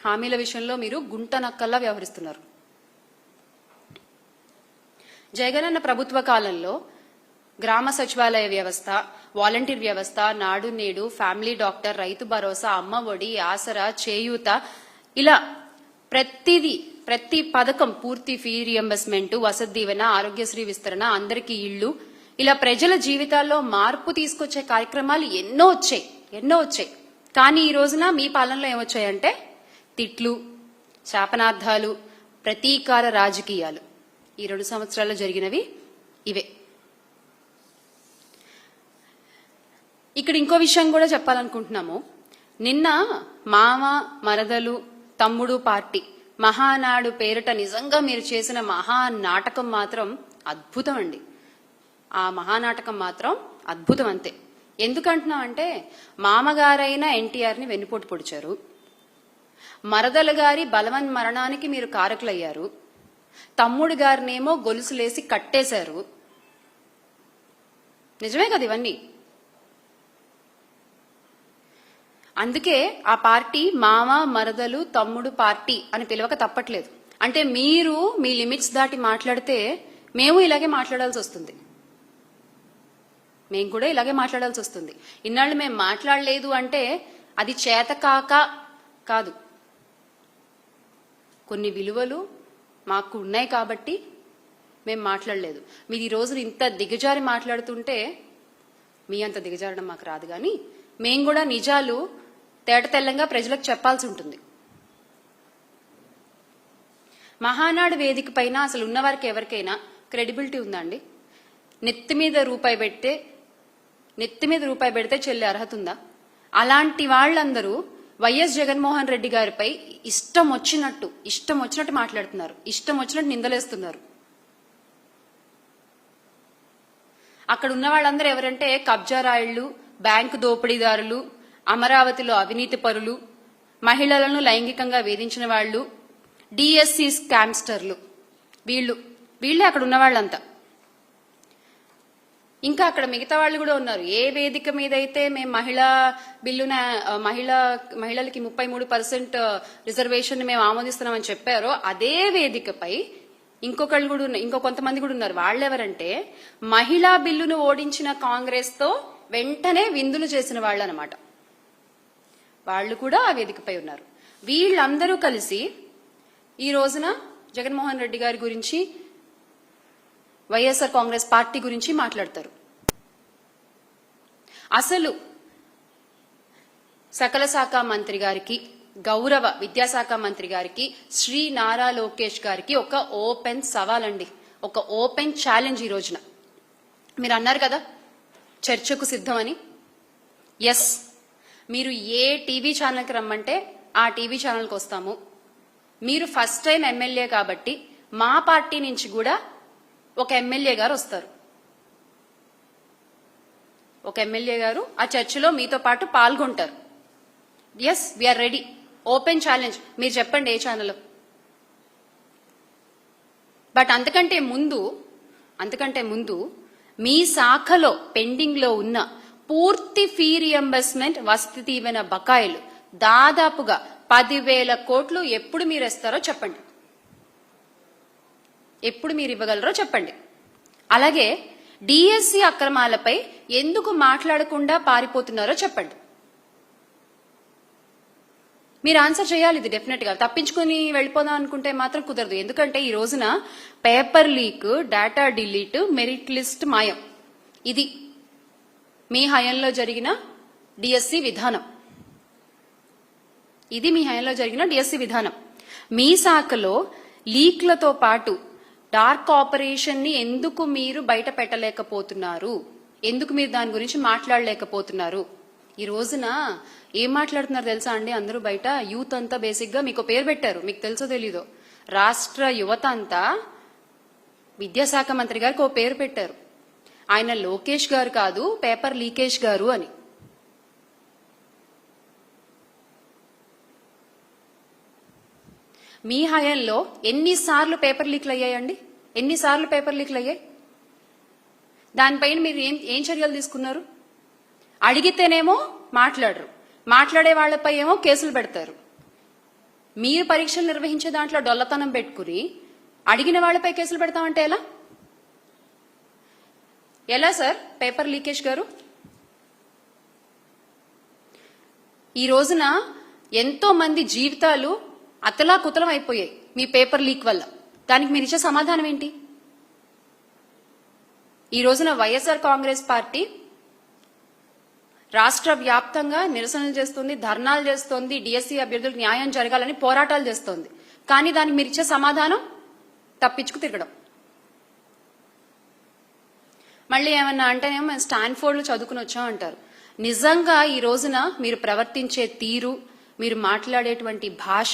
హామీల విషయంలో మీరు గుంట నక్కల్లా వ్యవహరిస్తున్నారు. జగనన్న ప్రభుత్వ కాలంలో గ్రామ సచివాలయ వ్యవస్థ, వాలంటీర్ వ్యవస్థ, నాడు నేడు, ఫ్యామిలీ డాక్టర్, రైతు భరోసా, అమ్మ ఒడి, ఆసరా, చేయూత, ఇలా ప్రతి పథకం, పూర్తి ఫీ రియంబర్స్మెంట్, వసతి దీవెన, ఆరోగ్యశ్రీ విస్తరణ, అందరికీ ఇళ్లు, ఇలా ప్రజల జీవితాల్లో మార్పు తీసుకొచ్చే కార్యక్రమాలు ఎన్నో వచ్చాయి. కానీ ఈ రోజున మీ పాలనలో ఏమొచ్చాయంటే తిట్లు, శాపనార్థాలు, ప్రతీకార రాజకీయాలు. ఈ 2 సంవత్సరాల్లో జరిగినవి ఇవే. ఇక్కడ ఇంకో విషయం కూడా చెప్పాలనుకుంటున్నాము. నిన్న మామ, మరదలు, తమ్ముడు పార్టీ మహానాడు పేరిట నిజంగా మీరు చేసిన మహానాటకం మాత్రం అద్భుతం అండి. ఆ మహానాటకం మాత్రం అద్భుతం అంతే. ఎందుకంటున్నాం అంటే మామగారైన ఎన్టీఆర్ని వెన్నుపోటు పొడిచారు, మరదల గారి బలవన్ మరణానికి మీరు కారకులయ్యారు, తమ్ముడు గారినేమో గొలుసులేసి కట్టేశారు. నిజమే కదా ఇవన్నీ. అందుకే ఆ పార్టీ మామ, మరదలు, తమ్ముడు పార్టీ అని పిలవక తప్పట్లేదు. అంటే మీరు మీ లిమిట్స్ దాటి మాట్లాడితే మేము ఇలాగే మాట్లాడాల్సి వస్తుంది. మేము కూడా ఇలాగే మాట్లాడాల్సి వస్తుంది. ఇన్నాళ్ళు మేము మాట్లాడలేదు అంటే అది చేతకాక కాదు, కొన్ని విలువలు మాకు ఉన్నాయి కాబట్టి మేము మాట్లాడలేదు. మీరు ఈ రోజు ఇంత దిగజారి మాట్లాడుతుంటే మీ అంత దిగజారడం మాకు రాదు. కానీ మేము కూడా నిజాలు తేట తెల్లంగా ప్రజలకు చెప్పాల్సి ఉంటుంది. మహానాడు వేదిక పైన అసలు ఉన్నవారికి ఎవరికైనా క్రెడిబిలిటీ ఉందా అండి? నెత్తి మీద రూపాయి పెడితే చెల్లి అర్హత ఉందా? అలాంటి వాళ్ళందరూ వైఎస్ జగన్మోహన్ రెడ్డి గారిపై ఇష్టం వచ్చినట్టు మాట్లాడుతున్నారు, ఇష్టం వచ్చినట్టు నిందలేస్తున్నారు. అక్కడ ఉన్న వాళ్ళందరూ ఎవరంటే కబ్జా రాయుళ్లు, బ్యాంకు దోపిడీదారులు, అమరావతిలో అవినీతి పరులు, మహిళలను లైంగికంగా వేధించిన వాళ్ళు, డిఎస్సి స్కామ్స్టర్లు, వీళ్ళే అక్కడ ఉన్న వాళ్ళంతా. ఇంకా అక్కడ మిగతా వాళ్ళు కూడా ఉన్నారు. ఏ వేదిక మీద అయితే మేము మహిళలకి 33% రిజర్వేషన్ మేము ఆమోదిస్తున్నామని చెప్పారో అదే వేదికపై ఇంకో కొంతమంది కూడా ఉన్నారు. వాళ్ళెవరంటే మహిళా బిల్లును ఓడించిన కాంగ్రెస్ తో వెంటనే విందులు చేసిన వాళ్ళు అనమాట. వాళ్ళు కూడా ఆ వేదికపై ఉన్నారు. వీళ్ళందరూ కలిసి ఈ రోజున జగన్మోహన్ రెడ్డి గారి గురించి, వైఎస్ఆర్ కాంగ్రెస్ పార్టీ గురించి మాట్లాడతారు. అసలు సకల శాఖ మంత్రి గారికి, గౌరవ విద్యాశాఖ మంత్రి గారికి, శ్రీ నారా లోకేష్ గారికి ఒక ఓపెన్ సవాల్ అండి, ఒక ఓపెన్ ఛాలెంజ్. ఈ రోజున మీరు అన్నారు కదా చర్చకు సిద్ధమని. ఎస్, మీరు ఏ టీవీ ఛానల్కి రమ్మంటే ఆ టీవీ ఛానల్కి వస్తాము. మీరు ఫస్ట్ టైం ఎమ్మెల్యే కాబట్టి మా పార్టీ నుంచి కూడా ఒక ఎమ్మెల్యే గారు వస్తారు. ఒక ఎమ్మెల్యే గారు ఆ చర్చలో మీతో పాటు పాల్గొంటారు. Yes, we are ready. Open challenge. మీరు చెప్పండి ఏ ఛానల్. బట్ అంతకంటే ముందు మీ శాఖలో పెండింగ్ లో ఉన్న పూర్తి ఫీ రియంబర్స్మెంట్, వసతి దీవెన బకాయిలు దాదాపుగా 10,000 కోట్లు ఎప్పుడు మీరు ఇస్తారో చెప్పండి, ఎప్పుడు మీరు ఇవ్వగలరో చెప్పండి. అలాగే డిఎస్సి అక్రమాలపై ఎందుకు మాట్లాడకుండా పారిపోతున్నారో చెప్పండి. మీరు ఆన్సర్ చేయాలి. ఇది డెఫినెట్ గా తప్పించుకుని వెళ్ళిపోదాం అనుకుంటే మాత్రం కుదరదు. ఎందుకంటే ఈ రోజున paper leak, data delete, merit list మాయం, ఇది మీ హయాంలో జరిగిన డిఎస్సి విధానం. మీ శాఖలో లీక్లతో పాటు డార్క్ ఆపరేషన్ ని ఎందుకు మీరు బయట పెట్టలేకపోతున్నారు? ఎందుకు మీరు దాని గురించి మాట్లాడలేకపోతున్నారు? ఈ రోజున ఏం మాట్లాడుతున్నారు తెలుసా అండి? అందరూ బయట యూత్ అంతా బేసిక్ గా మీకు పేరు పెట్టారు, మీకు తెలుసో తెలీదో. రాష్ట్ర యువత అంతా విద్యాశాఖ మంత్రి గారికి ఓ పేరు పెట్టారు. ఆయన లోకేష్ గారు కాదు, పేపర్ లీకేష్ గారు అని. మీ హయాంలో ఎన్నిసార్లు పేపర్ లీక్లు అయ్యాయండి? దానిపైన మీరు ఏం చర్యలు తీసుకున్నారు? అడిగితేనేమో మాట్లాడరు, మాట్లాడే వాళ్లపై ఏమో కేసులు పెడతారు. మీరు పరీక్షలు నిర్వహించే దాంట్లో డొల్లతనం పెట్టుకుని అడిగిన వాళ్ళపై కేసులు పెడతామంటే ఎలా? ఎలా సార్ పేపర్ లీకేజ్ గారు? ఈ రోజున ఎంతో మంది జీవితాలు అతలాకుతలం అయిపోయాయి మీ పేపర్ లీక్ వల్ల. దానికి మీరు ఇచ్చే సమాధానం ఏంటి? ఈ రోజున వైఎస్ఆర్ కాంగ్రెస్ పార్టీ రాష్ట్ర వ్యాప్తంగా నిరసనలు చేస్తుంది, ధర్నాలు చేస్తోంది, డిఎస్సీ అభ్యర్థులకు న్యాయం జరగాలని పోరాటాలు చేస్తోంది. కానీ దానికి మీరు ఇచ్చే సమాధానం తప్పించుకు తిరగడం. మళ్ళీ ఏమన్నా అంటేనేమో మేము స్టాన్ఫోర్డ్ లో చదువుకుని వచ్చాం అంటారు. నిజంగా ఈ రోజున మీరు ప్రవర్తించే తీరు, మీరు మాట్లాడేటువంటి భాష